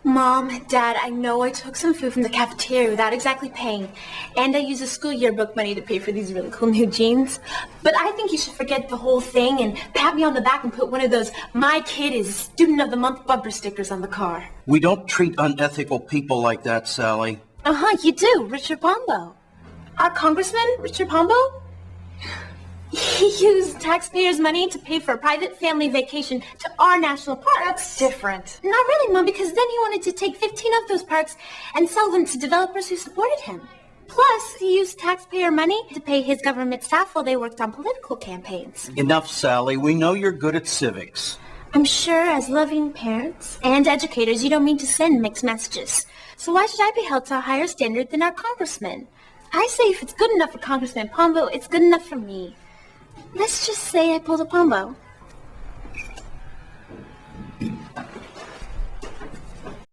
Mom, Dad, I know I took some food from the cafeteria without exactly paying, and I used the school yearbook money to pay for these really cool new jeans. But I think you should forget the whole thing and pat me on the back and put one of those "My Kid is Student of the Month" bumper stickers on the car. We don't treat unethical people like that, Sally. Uh-huh, you do, Richard Pombo. Our Congressman, Richard Pombo? He used taxpayers' money to pay for a private family vacation to our national park. That's different. Not really, Mom, because then he wanted to take 15 of those parks and sell them to developers who supported him. Plus, he used taxpayer money to pay his government staff while they worked on political campaigns. Enough, Sally. We know you're good at civics. I'm sure as loving parents and educators, you don't mean to send mixed messages. So why should I be held to a higher standard than our congressman? I say if it's good enough for Congressman Pombo, it's good enough for me. Let's just say I pulled a Pombo.